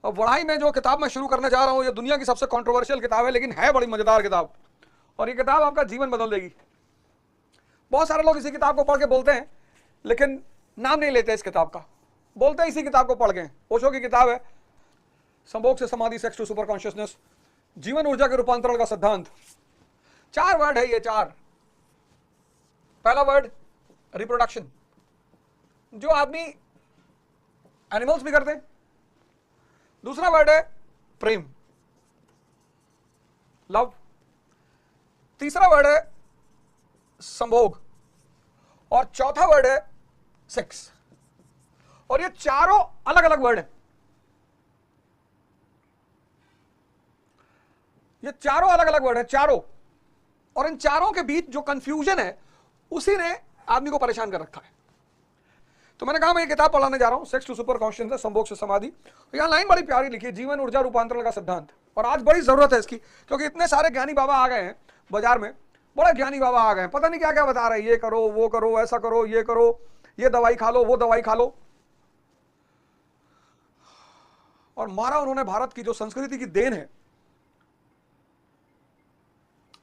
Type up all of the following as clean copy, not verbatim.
अब पढ़ाई में जो किताब मैं शुरू करने जा रहा हूं, ये दुनिया की सबसे कंट्रोवर्शियल किताब है, लेकिन है बड़ी मजेदार किताब, और ये किताब आपका जीवन बदल देगी। बहुत सारे लोग इसी किताब को पढ़ के बोलते हैं, लेकिन नाम नहीं लेते इस किताब का, बोलते हैं इसी किताब को पढ़ के। ओशो की किताब है, संभोग से समाधि, सेक्स टू सुपर कॉन्शियसनेस, जीवन ऊर्जा के रूपांतरण का सिद्धांत। 4 वर्ड है ये, 4। पहला वर्ड रिप्रोडक्शन, जो आदमी एनिमल्स भी करते हैं। दूसरा वर्ड है प्रेम, लव। तीसरा वर्ड है संभोग, और चौथा वर्ड है सेक्स। और ये चारों अलग अलग वर्ड है, ये चारों अलग अलग वर्ड है, चारों। और इन चारों के बीच जो कंफ्यूजन है, उसी ने आदमी को परेशान कर रखा है। तो मैंने कहा मैं ये किताब पढ़ाने जा रहा हूं, सेक्स टू सुपर कॉन्शियसनेस, संभोग से समाधि। यहां लाइन बड़ी प्यारी लिखी है, जीवन ऊर्जा रूपांतरण का सिद्धांत। और आज बड़ी जरूरत है इसकी, क्योंकि इतने सारे ज्ञानी बाबा आ गए हैं बाजार में, बड़े ज्ञानी बाबा आ गए हैं, पता नहीं क्या क्या बता रहे हैं, ये करो, वो करो, ऐसा करो, ये करो, ये दवाई खा लो, वो दवाई खा लो। और मारा उन्होंने भारत की जो संस्कृति की देन है।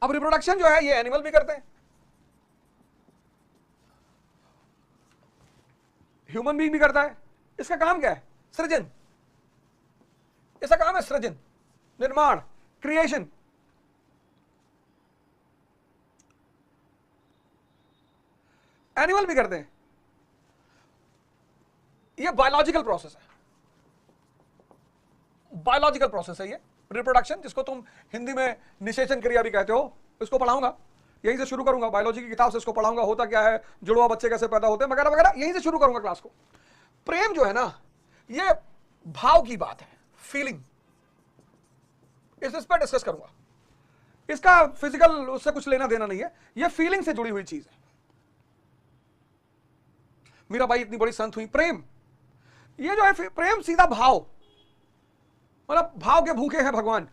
अब रिप्रोडक्शन जो है ये एनिमल भी करते हैं, ह्यूमन बीइंग भी करता है। इसका काम क्या है? सृजन। इसका काम है सृजन, निर्माण, क्रिएशन। एनिमल भी करते हैं। ये बायोलॉजिकल प्रोसेस है, बायोलॉजिकल प्रोसेस है ये रिप्रोडक्शन, जिसको तुम हिंदी में निषेचन क्रिया भी कहते हो। इसको पढ़ाऊंगा, यहीं से शुरू करूंगा, बायोलॉजी की किताब से इसको पढ़ाऊंगा, होता क्या है, जुड़वा बच्चे कैसे पैदा होते हैं वगैरह वगैरह, यहीं से शुरू करूंगा क्लास को। प्रेम जो है ना, ये भाव की बात है, फीलिंग, इस पर डिस्कस करूंगा। इसका फिजिकल उससे कुछ लेना देना नहीं है, ये फीलिंग से जुड़ी हुई चीज है। मीरा बाई इतनी बड़ी संत हुई, प्रेम, ये जो है प्रेम सीधा भाव, मतलब भाव के भूखे हैं भगवान,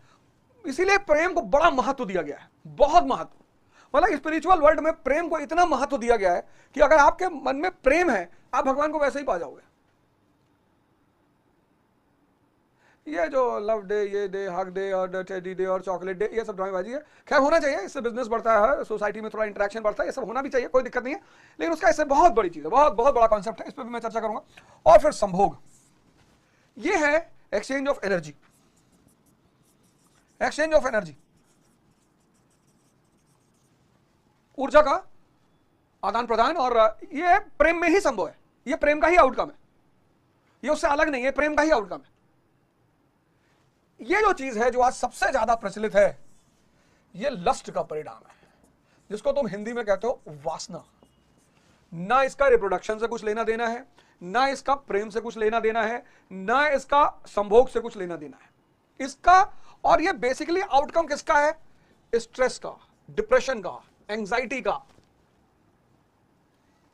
इसीलिए प्रेम को बड़ा महत्व दिया गया है, बहुत महत्व। मतलब स्पिरिचुअल वर्ल्ड में प्रेम को इतना महत्व दिया गया है कि अगर आपके मन में प्रेम है, आप भगवान को वैसे ही पा जाओगे। ये जो लव डे, ये डे, हग डे और टेडी डे और चॉकलेट डे, ये सब ड्रामेबाजी है। खैर होना चाहिए, इससे बिजनेस बढ़ता है, सोसाइटी में थोड़ा इंटरेक्शन बढ़ता है, ये सब होना भी चाहिए, कोई दिक्कत नहीं है। लेकिन उसका इससे बहुत बड़ी चीज है, बहुत बहुत बड़ा कॉन्सेप्ट है, इस पर भी मैं चर्चा करूंगा। और फिर संभोग, ये है exchange of energy, exchange of energy, ऊर्जा का आदान प्रदान। और ये प्रेम में ही संभव है, ये प्रेम का ही आउटकम है, ये उससे अलग नहीं है, प्रेम का ही आउटकम है। ये जो चीज है जो आज सबसे ज्यादा प्रचलित है, ये लस्ट का परिणाम है, जिसको तुम हिंदी में कहते हो वासना। ना इसका रिप्रोडक्शन से कुछ लेना देना है, ना इसका प्रेम से कुछ लेना देना है, ना इसका संभोग से कुछ लेना देना है इसका। और ये बेसिकली आउटकम किसका है? स्ट्रेस का, डिप्रेशन का, एंजाइटी का।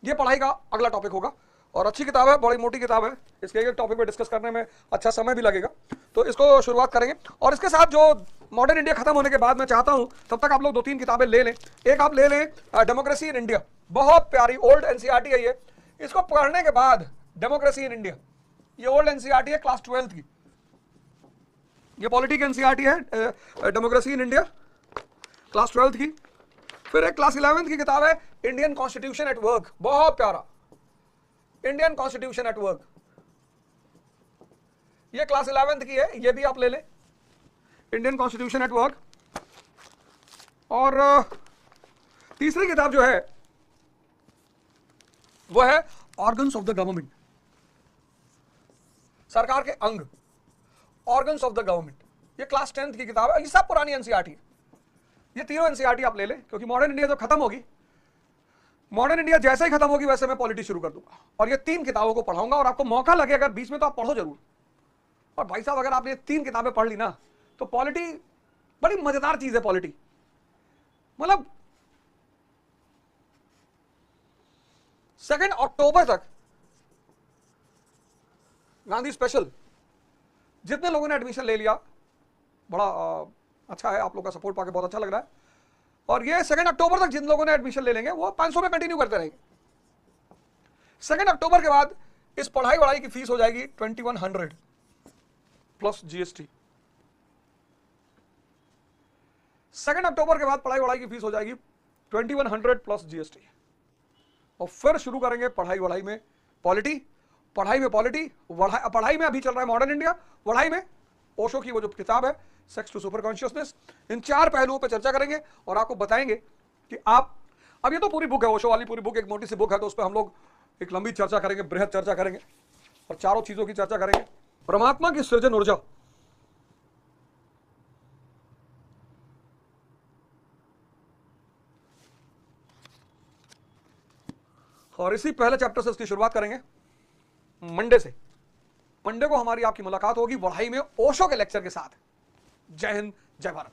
ये पढ़ाई का अगला टॉपिक होगा, और अच्छी किताब है, बड़ी मोटी किताब है, इसके एक टॉपिक पे डिस्कस करने में अच्छा समय भी लगेगा, तो इसको शुरुआत करेंगे। और इसके साथ जो मॉडर्न इंडिया खत्म होने के बाद मैं चाहता हूं तब तक आप लोग 2-3 किताबें ले लें। एक आप ले लें डेमोक्रेसी इन इंडिया, बहुत प्यारी ओल्ड एनसीईआरटी है ये। इसको पढ़ने के बाद डेमोक्रेसी इन इंडिया, ये ओल्ड एनसीईआरटी है क्लास 12th की, ये पॉलिटी की एनसीईआरटी है, democracy in India class 12th की। फिर एक क्लास 11th की किताब है इंडियन कॉन्स्टिट्यूशन एट वर्क, बहुत प्यारा, इंडियन कॉन्स्टिट्यूशन एट वर्क, ये क्लास 11th की है, ये भी आप ले लें, इंडियन कॉन्स्टिट्यूशन एट वर्क। और तीसरी किताब जो है वो है ऑर्गन्स ऑफ द गवर्नमेंट, सरकार के अंग, ऑर्गन्स ऑफ द गवर्नमेंट, ये क्लास 10th की किताब है। ये सब पुरानी एनसीईआरटी है, ये तीनों एनसीईआरटी आप ले लें, क्योंकि मॉडर्न इंडिया जो खत्म होगी, मॉडर्न इंडिया जैसे ही खत्म होगी वैसे मैं पॉलिटी शुरू कर दूंगा, और ये 3 किताबों को पढ़ाऊंगा। और आपको मौका लगे अगर बीच में, तो आप पढ़ो जरूर। और भाई साहब, अगर आपने 3 किताबें पढ़ ली ना, तो पॉलिटी बड़ी मजेदार चीज है। पॉलिटी मतलब 2 अक्टूबर तक गांधी स्पेशल, जितने लोगों ने एडमिशन ले लिया, बड़ा अच्छा है, आप लोगों का सपोर्ट पाके बहुत अच्छा लग रहा है। और ये 2 अक्टूबर तक जिन लोगों ने एडमिशन ले लेंगे वो 500 में कंटिन्यू करते रहेंगे। 2 अक्टूबर के बाद इस पढ़ाई वढ़ाई की फीस हो जाएगी 2100, प्लस जीएसटी। 2 अक्टूबर के बाद पढ़ाई वढ़ाई की फीस हो जाएगी 2100 प्लस जीएसटी। और फिर शुरू करेंगे पढ़ाई वढ़ाई में पॉलिटी, पढ़ाई में पॉलिटी, पढ़ाई में अभी चल रहा है मॉडर्न इंडिया, पढ़ाई में ओशो की वो जो किताब है सेक्स टू सुपर कॉन्शियसनेस। इन 4 पहलुओं पर चर्चा करेंगे और आपको बताएंगे कि आप, अब ये तो पूरी बुक है, ओशो वाली पूरी बुक एक मोटी सी बुक है, तो उस पर हम लोग एक लंबी चर्चा करेंगे, बृहद चर्चा करेंगे और चारों चीजों की चर्चा करेंगे। परमात्मा की सृजन ऊर्जा, और इसी पहले चैप्टर से इसकी शुरुआत करेंगे मंडे से। मंडे को हमारी आपकी मुलाकात होगी पढ़ाई में ओशो के लेक्चर के साथ। जय हिंद, जय भारत।